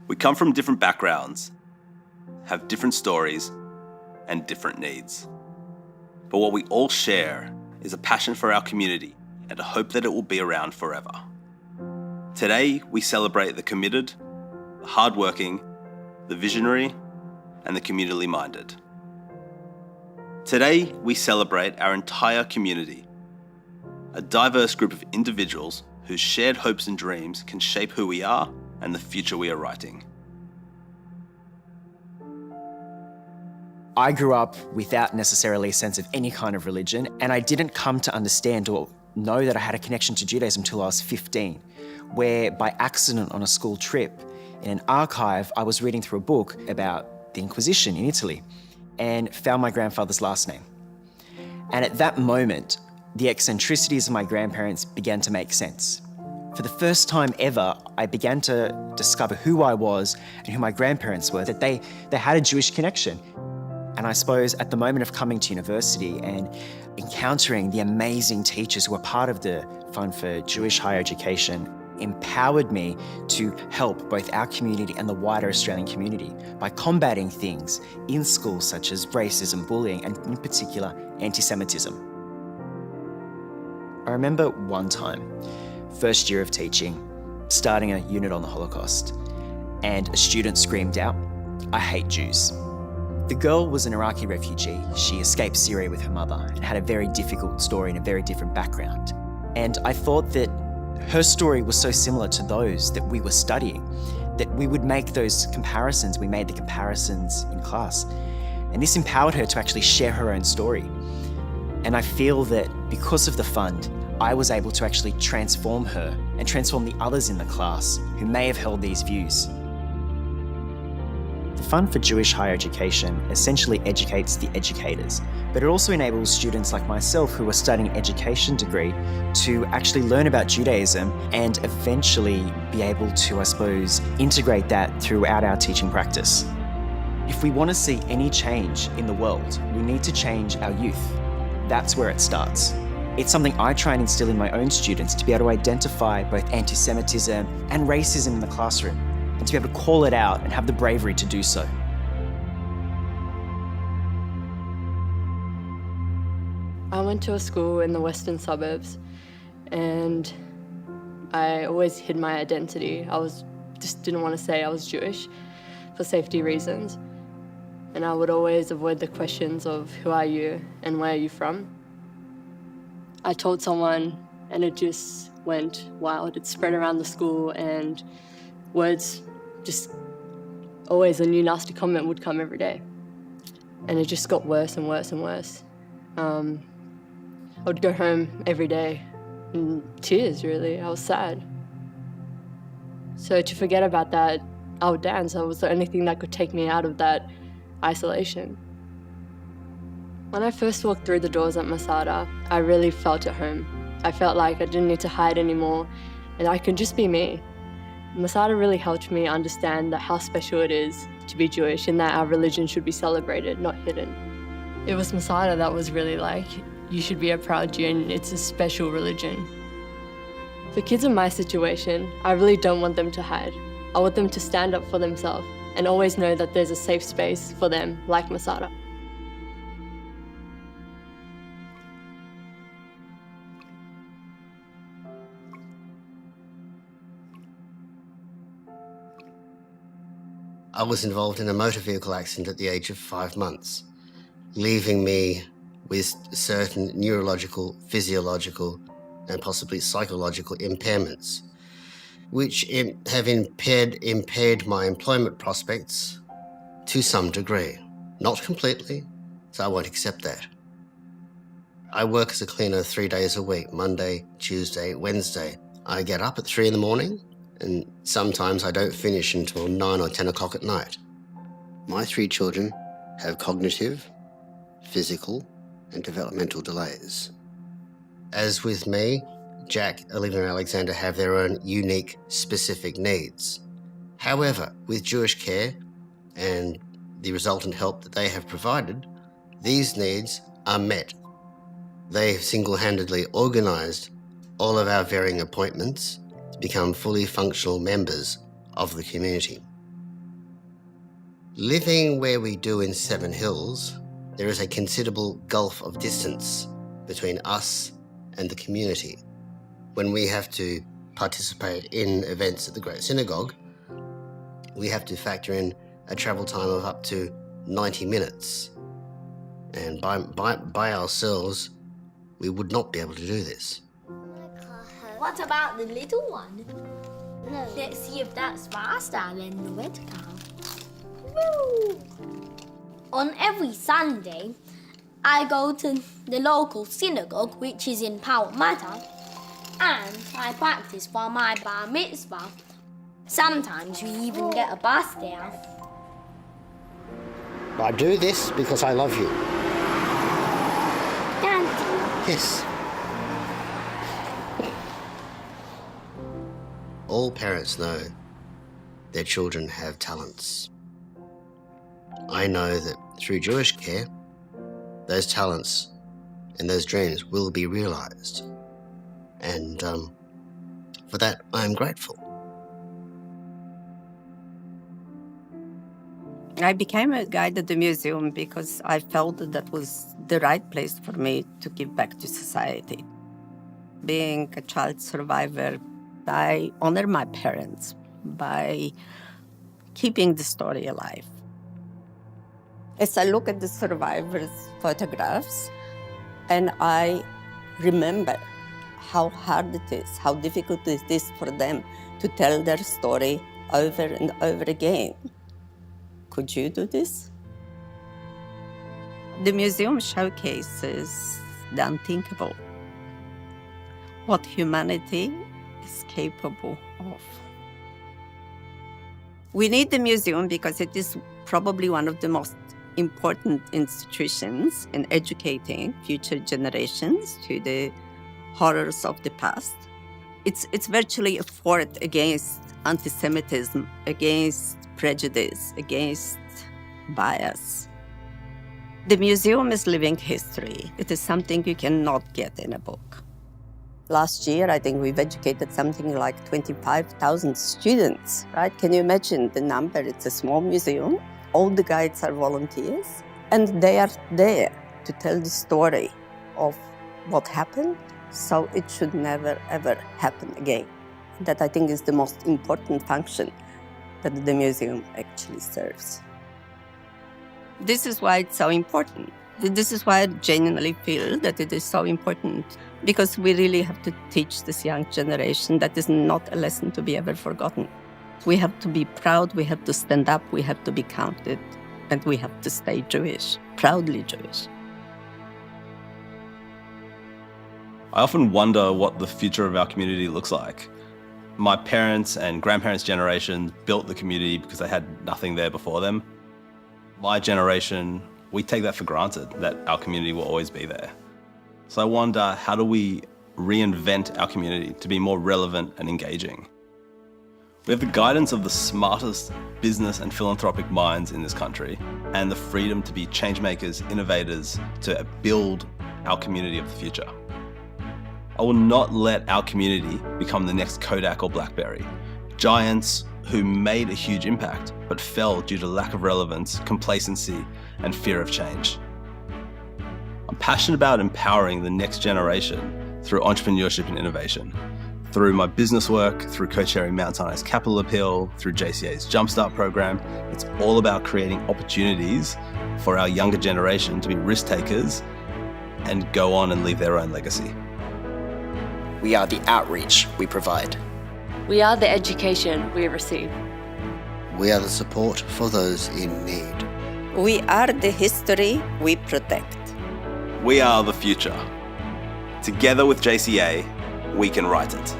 We come from different backgrounds, have different stories, and different needs. But what we all share is a passion for our community and a hope that it will be around forever. Today, we celebrate the committed, the hardworking, the visionary, and the communally minded. Today, we celebrate our entire community, a diverse group of individuals whose shared hopes and dreams can shape who we are and the future we are writing. I grew up without necessarily a sense of any kind of religion, and I didn't come to understand or know that I had a connection to Judaism until I was 15, where by accident on a school trip, in an archive, I was reading through a book about the Inquisition in Italy and found my grandfather's last name. And at that moment, the eccentricities of my grandparents began to make sense. For the first time ever, I began to discover who I was and who my grandparents were, that they had a Jewish connection. And I suppose at the moment of coming to university and encountering the amazing teachers who are part of the Fund for Jewish Higher Education empowered me to help both our community and the wider Australian community by combating things in schools such as racism, bullying, and in particular, anti-Semitism. I remember one time, first year of teaching, starting a unit on the Holocaust, and a student screamed out, "I hate Jews." The girl was an Iraqi refugee. She escaped Syria with her mother and had a very difficult story and a very different background. And I thought that her story was so similar to those that we were studying that we would make those comparisons. We made the comparisons in class. And this empowered her to actually share her own story. And I feel that because of the fund, I was able to actually transform her and transform the others in the class who may have held these views. The Fund for Jewish Higher Education essentially educates the educators, but it also enables students like myself who are studying an education degree to actually learn about Judaism and eventually be able to, I suppose, integrate that throughout our teaching practice. If we want to see any change in the world, we need to change our youth. That's where it starts. It's something I try and instill in my own students to be able to identify both anti-Semitism and racism in the classroom, and to be able to call it out and have the bravery to do so. I went to a school in the western suburbs and I always hid my identity. Just didn't want to say I was Jewish for safety reasons. And I would always avoid the questions of who are you and where are you from. I told someone and it just went wild. It spread around the school and words just always a new nasty comment would come every day. And it just got worse and worse and worse. I would go home every day in tears, really. I was sad. So to forget about that, I would dance. That was the only thing that could take me out of that isolation. When I first walked through the doors at Masada, I really felt at home. I felt like I didn't need to hide anymore and I could just be me. Masada really helped me understand that how special it is to be Jewish and that our religion should be celebrated, not hidden. It was Masada that was really like, you should be a proud Jew and it's a special religion. For kids in my situation, I really don't want them to hide. I want them to stand up for themselves and always know that there's a safe space for them, like Masada. I was involved in a motor vehicle accident at the age of 5 months, leaving me with certain neurological, physiological, and possibly psychological impairments, which have impaired my employment prospects to some degree. Not completely, so I won't accept that. I work as a cleaner 3 days a week, Monday, Tuesday, Wednesday. I get up at 3 in the morning, and sometimes I don't finish until 9 or 10 o'clock at night. My 3 children have cognitive, physical, and developmental delays. As with me, Jack, Olivia, and Alexander have their own unique, specific needs. However, with Jewish Care and the resultant help that they have provided, these needs are met. They have single-handedly organised all of our varying appointments to become fully functional members of the community. Living where we do in Seven Hills, there is a considerable gulf of distance between us and the community. When we have to participate in events at the Great Synagogue, we have to factor in a travel time of up to 90 minutes. And by ourselves, we would not be able to do this. What about the little one? No. Let's see if that's faster than the red car. Woo! On every Sunday, I go to the local synagogue, which is in Parramatta, and I practice for my bar mitzvah. Sometimes we even get a bus there. I do this because I love you. Daddy. Yes. All parents know their children have talents. I know that through Jewish Care, those talents and those dreams will be realised. And for that, I am grateful. I became a guide at the museum because I felt that was the right place for me to give back to society. Being a child survivor, I honor my parents by keeping the story alive. As I look at the survivors' photographs, and I remember how hard it is, how difficult it is for them to tell their story over and over again. Could you do this? The museum showcases the unthinkable, what humanity is capable of. We need the museum because it is probably one of the most important institutions in educating future generations to the horrors of the past. It's virtually a fort against anti-Semitism, against prejudice, against bias. The museum is living history. It is something you cannot get in a book. Last year, I think we've educated something like 25,000 students, right? Can you imagine the number? It's a small museum. All the guides are volunteers, and they are there to tell the story of what happened, so it should never, ever happen again. That, I think, is the most important function that the museum actually serves. This is why it's so important. This is why I genuinely feel that it is so important, because we really have to teach this young generation that is not a lesson to be ever forgotten. We have to be proud, we have to stand up, we have to be counted, and we have to stay Jewish, proudly Jewish. I often wonder what the future of our community looks like. My parents' and grandparents' generation built the community because they had nothing there before them. My generation, we take that for granted, that our community will always be there. So I wonder, how do we reinvent our community to be more relevant and engaging? We have the guidance of the smartest business and philanthropic minds in this country, and the freedom to be changemakers, innovators, to build our community of the future. I will not let our community become the next Kodak or BlackBerry, giants who made a huge impact but fell due to lack of relevance, complacency, and fear of change. I'm passionate about empowering the next generation through entrepreneurship and innovation. Through my business work, through co-chairing Mount Sinai's Capital Appeal, through JCA's Jumpstart program, it's all about creating opportunities for our younger generation to be risk takers and go on and leave their own legacy. We are the outreach we provide. We are the education we receive. We are the support for those in need. We are the history we protect. We are the future. Together with JCA, we can write it.